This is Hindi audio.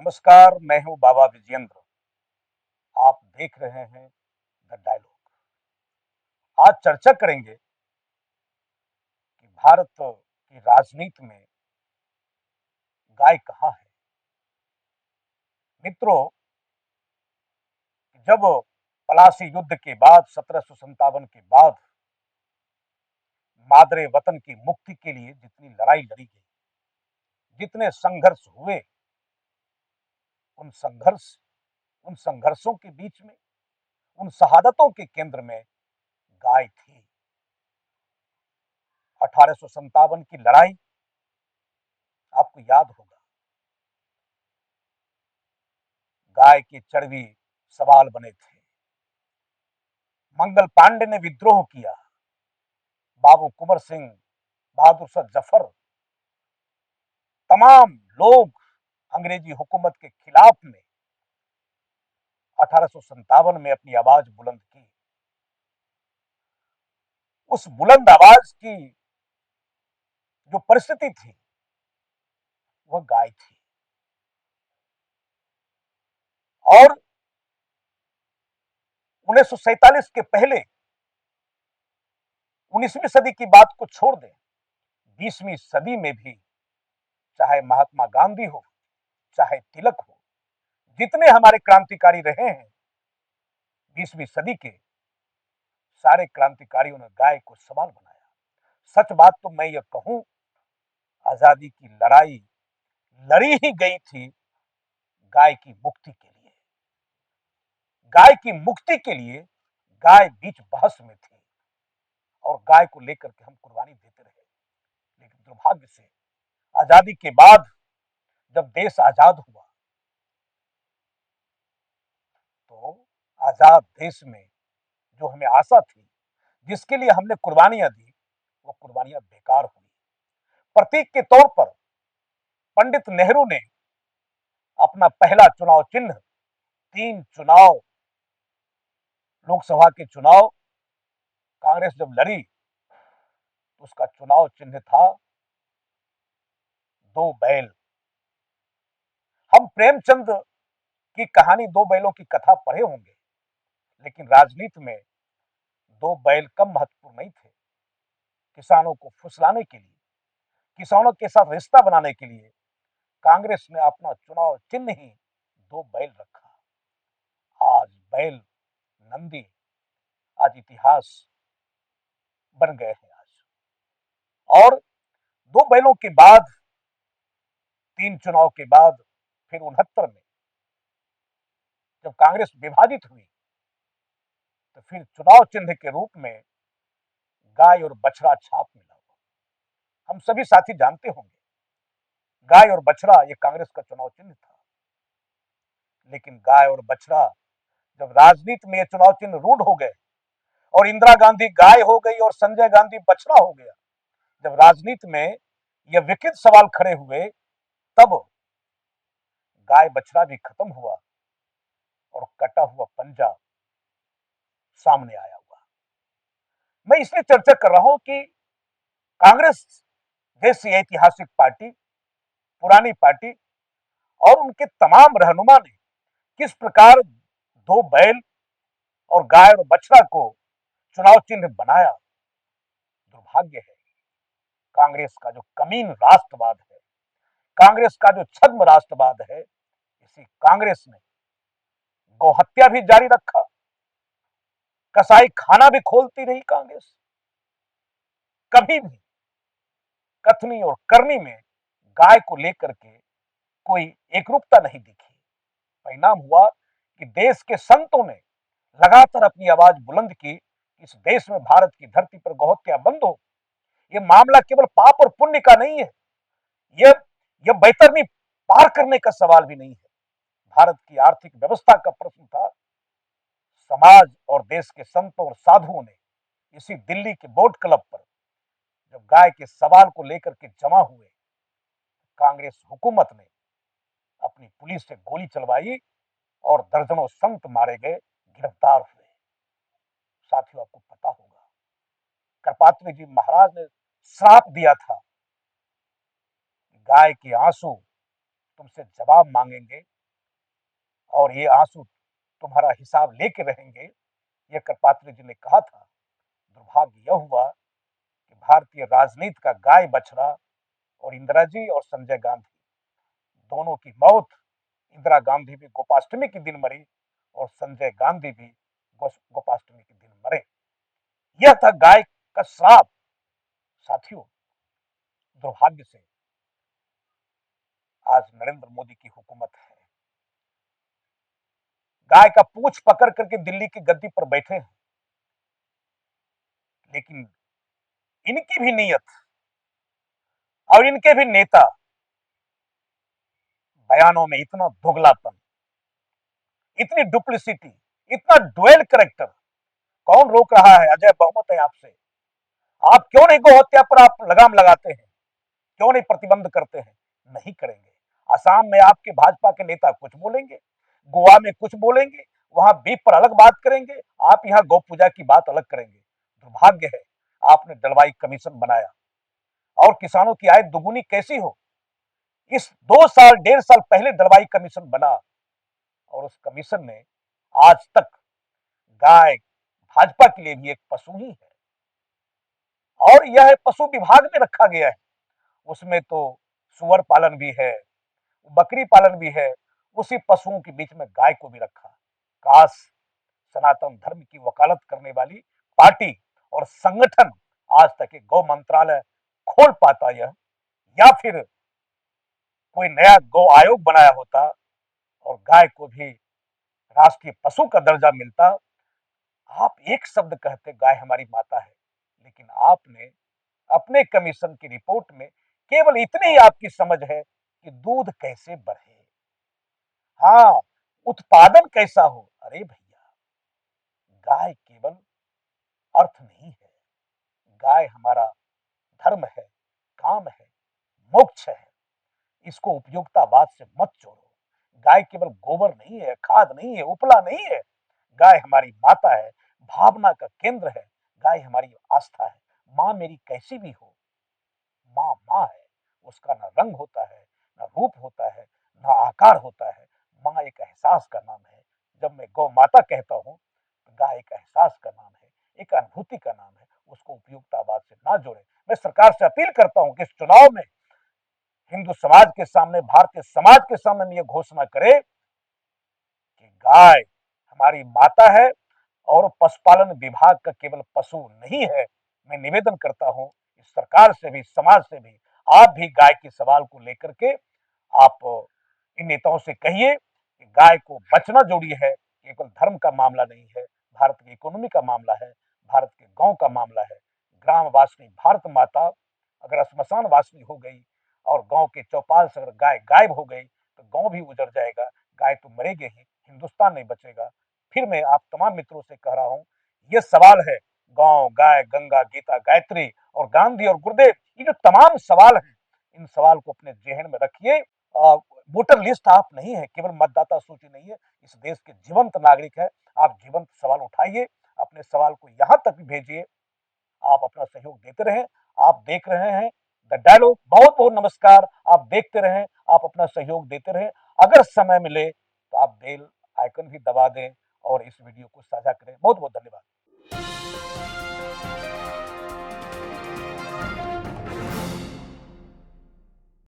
नमस्कार, मैं हूं बाबा विजयेंद्र। आप देख रहे हैं द डायलॉग। आज चर्चा करेंगे कि भारत की राजनीति में गाय कहां है। मित्रों, जब पलासी युद्ध के बाद 1757 के बाद मादरे वतन की मुक्ति के लिए जितनी लड़ाई लड़ी गई, जितने संघर्ष हुए, उन संघर्ष उन संघर्षों के बीच में, उन शहादतों के केंद्र में गाय थी। 1857 की लड़ाई आपको याद होगा। गाय के चरवी सवाल बने थे। मंगल पांडे ने विद्रोह किया। बाबू कुंवर सिंह, बहादुर शाह जफर, तमाम लोग अंग्रेजी हुकूमत के खिलाफ में 1857 में अपनी आवाज बुलंद की। उस बुलंद आवाज की जो परिस्थिति थी, वह गाय थी। और 1947 के पहले 19वीं सदी की बात को छोड़ दें, 20वीं सदी में भी चाहे महात्मा गांधी हो, चाहे तिलक हो, जितने हमारे क्रांतिकारी रहे हैं 20वीं सदी के, सारे क्रांतिकारियों ने गाय को सवाल बनाया। सच बात तो मैं यह कहूं, आजादी की लड़ाई लड़ी ही गई थी गाय की मुक्ति के लिए। गाय की मुक्ति के लिए गाय बीच बहस में थी और गाय को लेकर के हम कुर्बानी देते रहे। लेकिन दुर्भाग्य से आजादी के बाद जब देश आजाद हुआ, तो आजाद देश में जो हमें आशा थी, जिसके लिए हमने कुर्बानियां दी, वो कुर्बानियां बेकार हुई। प्रतीक के तौर पर पंडित नेहरू ने अपना पहला चुनाव चिन्ह, 3 चुनाव, लोकसभा के चुनाव कांग्रेस जब लड़ी, तो उसका चुनाव चिन्ह था 2 बैल। हम प्रेमचंद की कहानी 2 बैलों की कथा पढ़े होंगे, लेकिन राजनीति में 2 बैल कम महत्वपूर्ण नहीं थे। किसानों को फुसलाने के लिए, किसानों के साथ रिश्ता बनाने के लिए कांग्रेस ने अपना चुनाव चिन्ह ही 2 बैल रखा। आज बैल, नंदी, आज इतिहास बन गए हैं आज। और 2 बैलों के बाद, 3 चुनाव के बाद, फिर 69 में जब कांग्रेस विभाजित हुई, तो फिर चुनाव चिन्ह के रूप में गाय और बछड़ा छाप मिला। हम सभी साथी जानते होंगे, गाय और बछड़ा ये कांग्रेस का चुनाव चिन्ह था। लेकिन गाय और बछड़ा जब राजनीति में ये चुनाव चिन्ह रूढ़ हो गए और इंदिरा गांधी गाय हो गई और संजय गांधी बछड़ा हो गया, जब राजनीति में यह विकृत सवाल खड़े हुए, तब गाय बछड़ा भी खत्म हुआ और कटा हुआ पंजा सामने आया हुआ। मैं इसलिए चर्चा कर रहा हूं कि कांग्रेस जैसी ऐतिहासिक पार्टी, पुरानी पार्टी, और उनके तमाम रहनुमा ने किस प्रकार 2 बैल और गाय और बछड़ा को चुनाव चिन्ह बनाया। दुर्भाग्य है, कांग्रेस का जो कमीन राष्ट्रवाद है, कांग्रेस का जो छद्म राष्ट्रवाद है, इसी कांग्रेस ने गौहत्या भी जारी रखा, कसाई खाना भी खोलती रही कांग्रेस। कभी भी कथनी और करनी में गाय को लेकर के कोई एकरूपता नहीं दिखी। परिणाम हुआ कि देश के संतों ने लगातार अपनी आवाज बुलंद की, इस देश में, भारत की धरती पर गौहत्या बंद हो। यह मामला केवल पाप और पुण्य का नहीं है, यह यह बैतरनी पार करने का सवाल भी नहीं है। भारत की आर्थिक व्यवस्था का प्रश्न था। समाज और देश के संतों और साधुओं ने इसी दिल्ली के बोट क्लब पर जब गाय के सवाल को लेकर के जमा हुए, कांग्रेस हुकूमत ने अपनी पुलिस से गोली चलवाई और दर्जनों संत मारे गए, गिरफ्तार हुए। साथियों, आपको पता होगा, करपात्री जी महाराज ने श्राप दिया था, गाय के आंसू तुमसे जवाब मांगेंगे और ये आंसू तुम्हारा हिसाब लेके रहेंगे, यह कृपात्रि जी ने कहा था। दुर्भाग्य यह हुआ कि भारतीय राजनीति का गाय बछड़ा और इंदिरा जी और संजय गांधी दोनों की मौत, इंदिरा गांधी भी गोपाष्टमी के दिन मरी और संजय गांधी भी गोपाष्टमी के दिन मरे। यह था गाय का श्राप। साथियों, दुर्भाग्य से आज नरेंद्र मोदी की हुकूमत है, गाय का पूंछ पकड़ करके दिल्ली की गद्दी पर बैठे हैं, लेकिन इनकी भी नीयत और इनके भी नेता बयानों में इतना दोगलापन, इतनी डुप्लिसिटी, इतना डुएल करेक्टर, कौन रोक रहा है? अजय बहुमत है आपसे। आप क्यों नहीं गौ हत्या पर आप लगाम लगाते हैं? क्यों नहीं प्रतिबंध करते हैं? नहीं करेंगे। असम में आपके भाजपा के नेता कुछ बोलेंगे, गोवा में कुछ बोलेंगे, वहां बीफ पर अलग बात करेंगे, आप यहाँ गौ पूजा की बात अलग करेंगे। दुर्भाग्य है आपने दलवाई कमीशन बनाया और किसानों की आय दुगुनी कैसी हो। इस 2 साल 1.5 साल पहले दलवाई कमीशन बना और उस कमीशन ने आज तक गाय भाजपा के लिए भी एक पशु ही है और यह पशु विभाग में रखा गया है। उसमें तो सुअर पालन भी है, बकरी पालन भी है, उसी पशुओं के बीच में गाय को भी रखा। काश सनातन धर्म की वकालत करने वाली पार्टी और संगठन आज तक एक गौ मंत्रालय खोल पाता यह, या फिर कोई नया गौ आयोग बनाया होता और गाय को भी राष्ट्रीय पशु का दर्जा मिलता। आप एक शब्द कहते गाय हमारी माता है, लेकिन आपने अपने कमीशन की रिपोर्ट में केवल इतनी ही आपकी समझ है कि दूध कैसे बढ़े, हाँ, उत्पादन कैसा हो। अरे भैया, गाय केवल अर्थ नहीं है, गाय हमारा धर्म है, काम है, मोक्ष है। इसको उपयोगितावाद से मत जोड़ो। गाय केवल गोबर नहीं है, खाद नहीं है, उपला नहीं है। गाय हमारी माता है, भावना का केंद्र है। गाय हमारी आस्था है। माँ मेरी कैसी भी हो, माँ माँ है। उसका ना रंग होता है, ना रूप होता है, ना आकार होता है। माँ एक एहसास का नाम है। जब मैं गौ माता कहता हूँ तो गाय एक एहसास का नाम है, एक अनुभूति का नाम है। उसको उपयोगितावाद से ना जोड़े। मैं सरकार से अपील करता हूँ कि इस चुनाव में हिंदू समाज के सामने, भारतीय समाज के सामने यह घोषणा करे कि गाय हमारी माता है और पशुपालन विभाग का केवल पशु नहीं है। मैं निवेदन करता हूं इस सरकार से भी, समाज से भी, आप भी गाय के सवाल को लेकर के आप इन नेताओं से कहिए कि गाय को बचना जरूरी है। केवल धर्म का मामला नहीं है, भारत की इकोनॉमी का मामला है, भारत के गांव का मामला है। ग्राम वासनी भारत माता अगर श्मशान वासनी हो गई और गांव के चौपाल से अगर गाय गायब हो गई तो गांव भी उजड़ जाएगा। गाय तो मरेगी ही, हिंदुस्तान नहीं बचेगा। फिर मैं आप तमाम मित्रों से कह रहा हूं, यह सवाल है गांव, गाय, गंगा, गीता, गायत्री और गांधी और गुरुदेव, ये जो तमाम सवाल हैं, इन सवाल को अपने जहन में रखिए। वोटर लिस्ट आप नहीं है, केवल मतदाता सूची नहीं है, इस देश के जीवंत नागरिक है। आप जीवंत सवाल उठाइए, अपने सवाल को यहां तक भी भेजिए। आप अपना सहयोग देते रहें। आप देख रहे हैं द डायलॉग। बहुत बहुत नमस्कार। आप देखते रहें, आप अपना सहयोग देते रहें। अगर समय मिले तो आप बेल आइकन भी दबा दें और इस वीडियो को साझा करें। बहुत बहुत धन्यवाद।